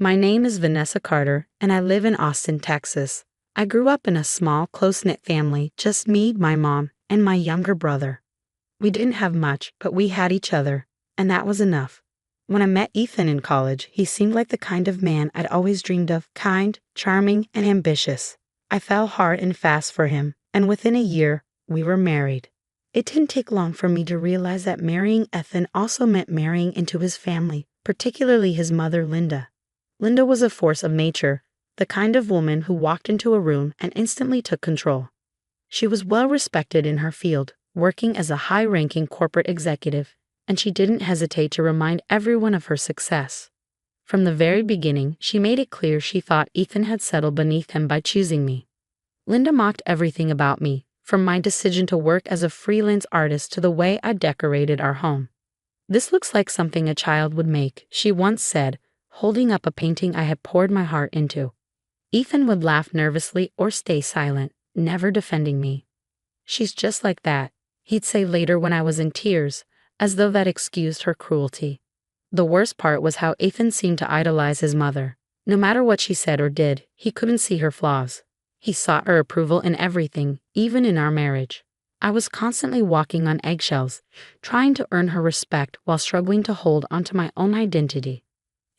My name is Vanessa Carter, and I live in Austin, Texas. I grew up in a small, close-knit family, just me, my mom, and my younger brother. We didn't have much, but we had each other, and that was enough. When I met Ethan in college, he seemed like the kind of man I'd always dreamed of, kind, charming, and ambitious. I fell hard and fast for him, and within a year, we were married. It didn't take long for me to realize that marrying Ethan also meant marrying into his family, particularly his mother, Linda. Linda was a force of nature, the kind of woman who walked into a room and instantly took control. She was well respected in her field, working as a high-ranking corporate executive, and she didn't hesitate to remind everyone of her success. From the very beginning, she made it clear she thought Ethan had settled beneath him by choosing me. Linda mocked everything about me, from my decision to work as a freelance artist to the way I decorated our home. "This looks like something a child would make," she once said, holding up a painting I had poured my heart into. Ethan would laugh nervously or stay silent, never defending me. "She's just like that," he'd say later when I was in tears, as though that excused her cruelty. The worst part was how Ethan seemed to idolize his mother. No matter what she said or did, he couldn't see her flaws. He sought her approval in everything, even in our marriage. I was constantly walking on eggshells, trying to earn her respect while struggling to hold onto my own identity.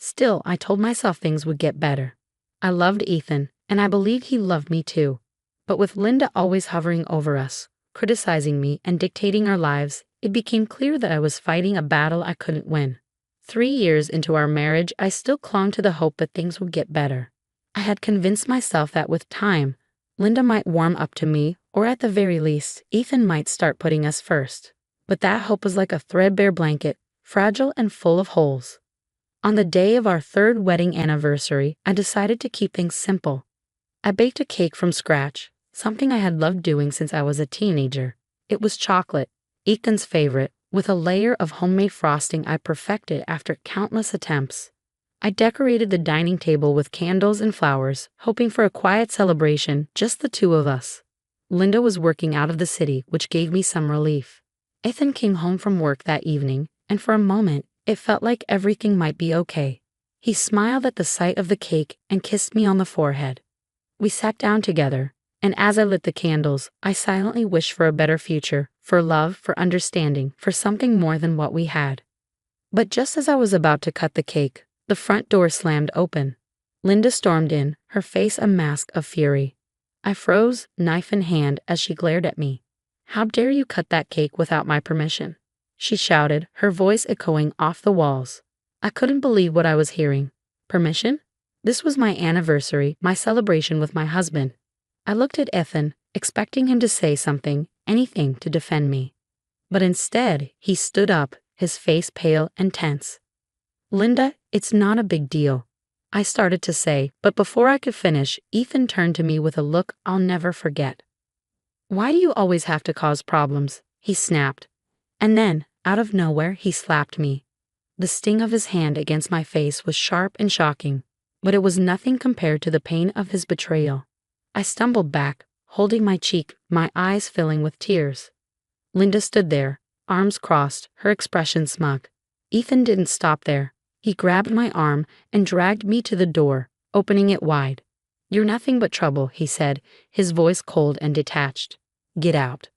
Still, I told myself things would get better. I loved Ethan, and I believed he loved me too. But with Linda always hovering over us, criticizing me and dictating our lives, it became clear that I was fighting a battle I couldn't win. 3 years into our marriage, I still clung to the hope that things would get better. I had convinced myself that with time, Linda might warm up to me, or at the very least, Ethan might start putting us first. But that hope was like a threadbare blanket, fragile and full of holes. On the day of our 3rd wedding anniversary, I decided to keep things simple. I baked a cake from scratch, something I had loved doing since I was a teenager. It was chocolate, Ethan's favorite, with a layer of homemade frosting I perfected after countless attempts. I decorated the dining table with candles and flowers, hoping for a quiet celebration, just the two of us. Linda was working out of the city, which gave me some relief. Ethan came home from work that evening, and for a moment, it felt like everything might be okay. He smiled at the sight of the cake and kissed me on the forehead. We sat down together, and as I lit the candles, I silently wished for a better future, for love, for understanding, for something more than what we had. But just as I was about to cut the cake, the front door slammed open. Linda stormed in, her face a mask of fury. I froze, knife in hand, as she glared at me. "How dare you cut that cake without my permission?" she shouted, her voice echoing off the walls. I couldn't believe what I was hearing. Permission? This was my anniversary, my celebration with my husband. I looked at Ethan, expecting him to say something, anything to defend me. But instead, he stood up, his face pale and tense. "Linda, it's not a big deal," I started to say, but before I could finish, Ethan turned to me with a look I'll never forget. "Why do you always have to cause problems?" he snapped. And then, out of nowhere, he slapped me. The sting of his hand against my face was sharp and shocking, but it was nothing compared to the pain of his betrayal. I stumbled back, holding my cheek, my eyes filling with tears. Linda stood there, arms crossed, her expression smug. Ethan didn't stop there. He grabbed my arm and dragged me to the door, opening it wide. "You're nothing but trouble," he said, his voice cold and detached. "Get out."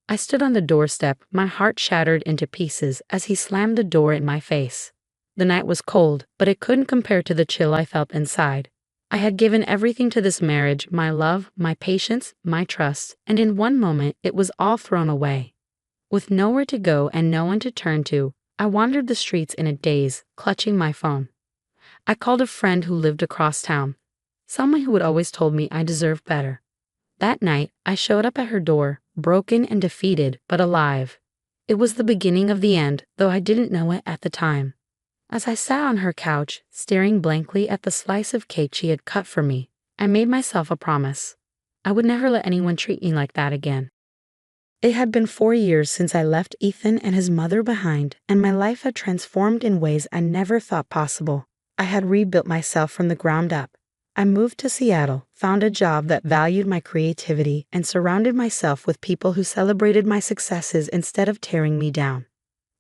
I stood on the doorstep, my heart shattered into pieces as he slammed the door in my face. The night was cold, but it couldn't compare to the chill I felt inside. I had given everything to this marriage, my love, my patience, my trust, and in one moment it was all thrown away. With nowhere to go and no one to turn to, I wandered the streets in a daze, clutching my phone. I called a friend who lived across town, someone who had always told me I deserved better. That night, I showed up at her door, broken and defeated, but alive. It was the beginning of the end, though I didn't know it at the time. As I sat on her couch, staring blankly at the slice of cake she had cut for me, I made myself a promise. I would never let anyone treat me like that again. It had been 4 years since I left Ethan and his mother behind, and my life had transformed in ways I never thought possible. I had rebuilt myself from the ground up. I moved to Seattle, found a job that valued my creativity, and surrounded myself with people who celebrated my successes instead of tearing me down.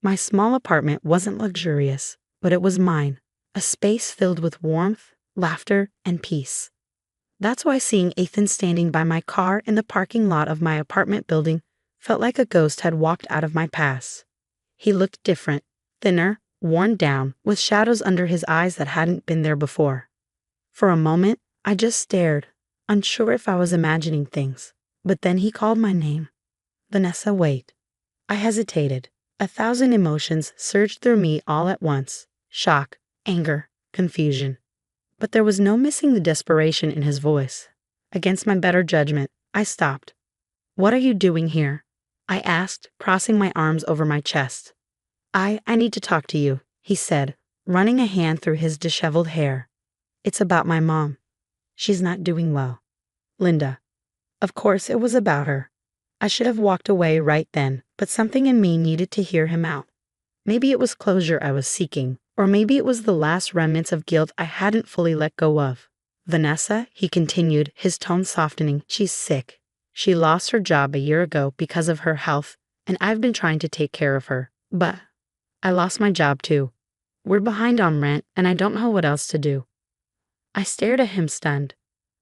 My small apartment wasn't luxurious, but it was mine, a space filled with warmth, laughter, and peace. That's why seeing Ethan standing by my car in the parking lot of my apartment building felt like a ghost had walked out of my past. He looked different, thinner, worn down, with shadows under his eyes that hadn't been there before. For a moment, I just stared, unsure if I was imagining things. But then he called my name. Vanessa, wait. I hesitated. 1,000 emotions surged through me all at once. Shock, anger, confusion. But there was no missing the desperation in his voice. Against my better judgment, I stopped. What are you doing here? I asked, crossing my arms over my chest. I need to talk to you, he said, running a hand through his disheveled hair. It's about my mom. She's not doing well. Linda. Of course it was about her. I should have walked away right then, but something in me needed to hear him out. Maybe it was closure I was seeking, or maybe it was the last remnants of guilt I hadn't fully let go of. Vanessa, he continued, his tone softening, she's sick. She lost her job a year ago because of her health, and I've been trying to take care of her. But I lost my job too. We're behind on rent, and I don't know what else to do. I stared at him stunned.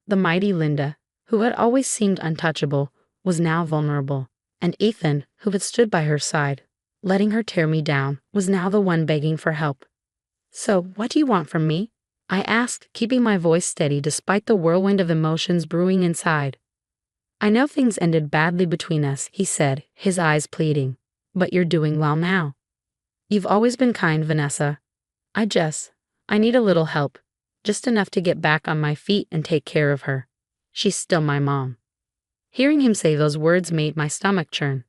The mighty Linda, who had always seemed untouchable, was now vulnerable, and Ethan, who had stood by her side, letting her tear me down, was now the one begging for help. So, what do you want from me? I asked, keeping my voice steady despite the whirlwind of emotions brewing inside. I know things ended badly between us, he said, his eyes pleading. But you're doing well now. You've always been kind, Vanessa. I need a little help. Just enough to get back on my feet and take care of her. She's still my mom. Hearing him say those words made my stomach churn.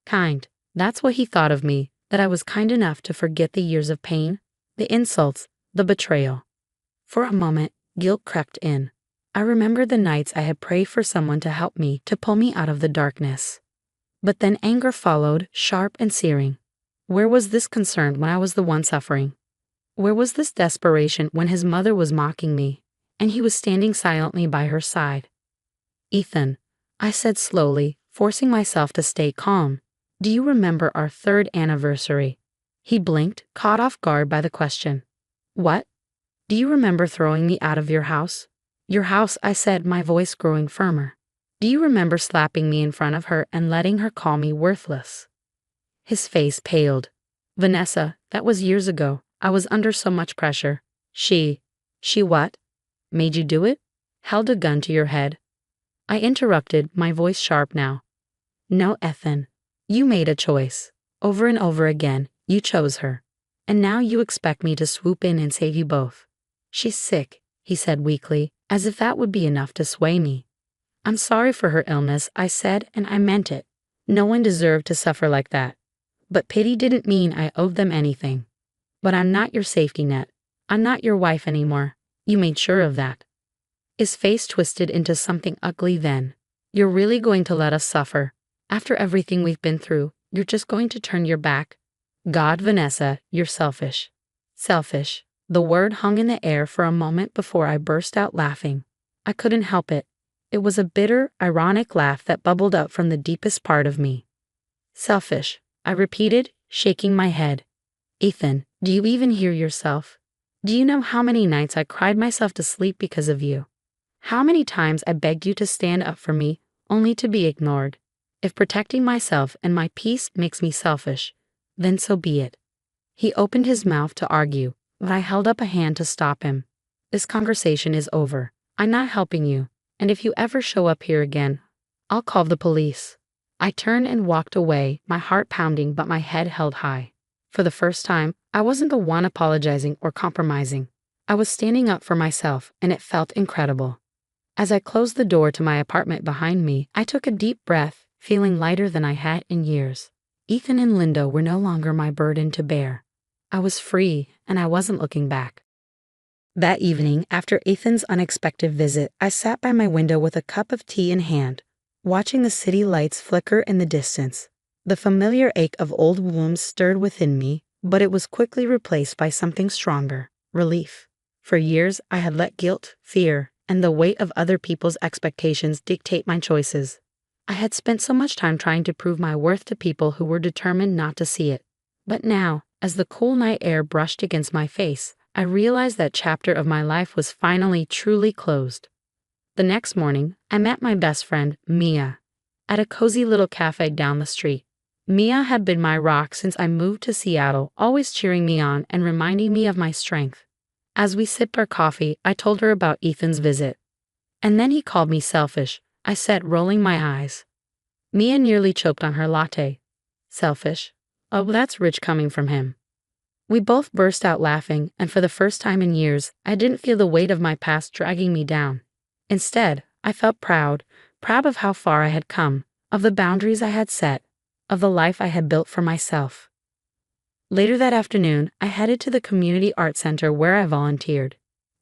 Kind. That's what he thought of me, that I was kind enough to forget the years of pain, the insults, the betrayal. For a moment, guilt crept in. I remembered the nights I had prayed for someone to help me, to pull me out of the darkness. But then anger followed, sharp and searing. Where was this concern when I was the one suffering? Where was this desperation when his mother was mocking me, and he was standing silently by her side? Ethan, I said slowly, forcing myself to stay calm, do you remember our 3rd anniversary? He blinked, caught off guard by the question. What? Do you remember throwing me out of your house? Your house, I said, my voice growing firmer. Do you remember slapping me in front of her and letting her call me worthless? His face paled. Vanessa, that was years ago. I was under so much pressure. She what? Made you do it? Held a gun to your head? I interrupted, my voice sharp now. No, Ethan. You made a choice. Over and over again, you chose her. And now you expect me to swoop in and save you both. She's sick, he said weakly, as if that would be enough to sway me. I'm sorry for her illness, I said, and I meant it. No one deserved to suffer like that. But pity didn't mean I owed them anything. But I'm not your safety net. I'm not your wife anymore. You made sure of that. His face twisted into something ugly then. You're really going to let us suffer? After everything we've been through, you're just going to turn your back? God, Vanessa, you're selfish. Selfish. The word hung in the air for a moment before I burst out laughing. I couldn't help it. It was a bitter, ironic laugh that bubbled up from the deepest part of me. Selfish, I repeated, shaking my head. Ethan, do you even hear yourself? Do you know how many nights I cried myself to sleep because of you? How many times I begged you to stand up for me, only to be ignored? If protecting myself and my peace makes me selfish, then so be it. He opened his mouth to argue, but I held up a hand to stop him. This conversation is over. I'm not helping you, and if you ever show up here again, I'll call the police. I turned and walked away, my heart pounding but my head held high. For the first time, I wasn't the one apologizing or compromising. I was standing up for myself, and it felt incredible. As I closed the door to my apartment behind me, I took a deep breath, feeling lighter than I had in years. Ethan and Linda were no longer my burden to bear. I was free, and I wasn't looking back. That evening, after Ethan's unexpected visit, I sat by my window with a cup of tea in hand, watching the city lights flicker in the distance. The familiar ache of old wounds stirred within me, but it was quickly replaced by something stronger, relief. For years, I had let guilt, fear, and the weight of other people's expectations dictate my choices. I had spent so much time trying to prove my worth to people who were determined not to see it. But now, as the cool night air brushed against my face, I realized that chapter of my life was finally truly closed. The next morning, I met my best friend, Mia, at a cozy little cafe down the street. Mia had been my rock since I moved to Seattle, always cheering me on and reminding me of my strength. As we sipped our coffee, I told her about Ethan's visit. And then he called me selfish, I said, rolling my eyes. Mia nearly choked on her latte. Selfish? Oh, that's rich coming from him. We both burst out laughing, and for the first time in years, I didn't feel the weight of my past dragging me down. Instead, I felt proud of how far I had come, of the boundaries I had set, of the life I had built for myself. Later that afternoon, I headed to the community art center where I volunteered.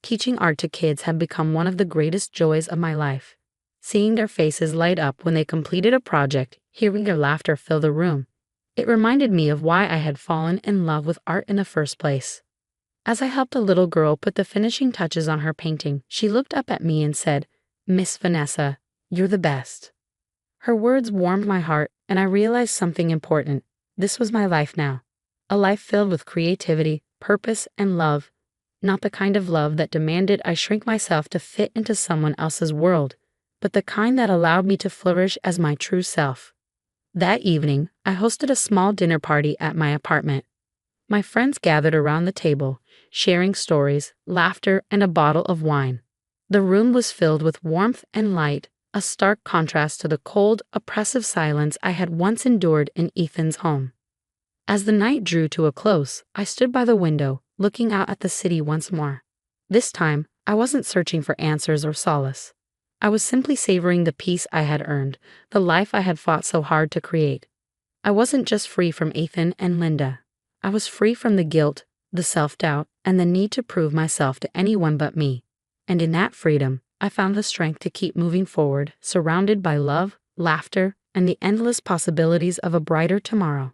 Teaching art to kids had become one of the greatest joys of my life. Seeing their faces light up when they completed a project, hearing their laughter fill the room, it reminded me of why I had fallen in love with art in the first place. As I helped a little girl put the finishing touches on her painting, she looked up at me and said, "Miss Vanessa, you're the best." Her words warmed my heart, and I realized something important. This was my life now. A life filled with creativity, purpose, and love. Not the kind of love that demanded I shrink myself to fit into someone else's world, but the kind that allowed me to flourish as my true self. That evening, I hosted a small dinner party at my apartment. My friends gathered around the table, sharing stories, laughter, and a bottle of wine. The room was filled with warmth and light, a stark contrast to the cold, oppressive silence I had once endured in Ethan's home. As the night drew to a close, I stood by the window, looking out at the city once more. This time, I wasn't searching for answers or solace. I was simply savoring the peace I had earned, the life I had fought so hard to create. I wasn't just free from Ethan and Linda. I was free from the guilt, the self-doubt, and the need to prove myself to anyone but me. And in that freedom, I found the strength to keep moving forward, surrounded by love, laughter, and the endless possibilities of a brighter tomorrow.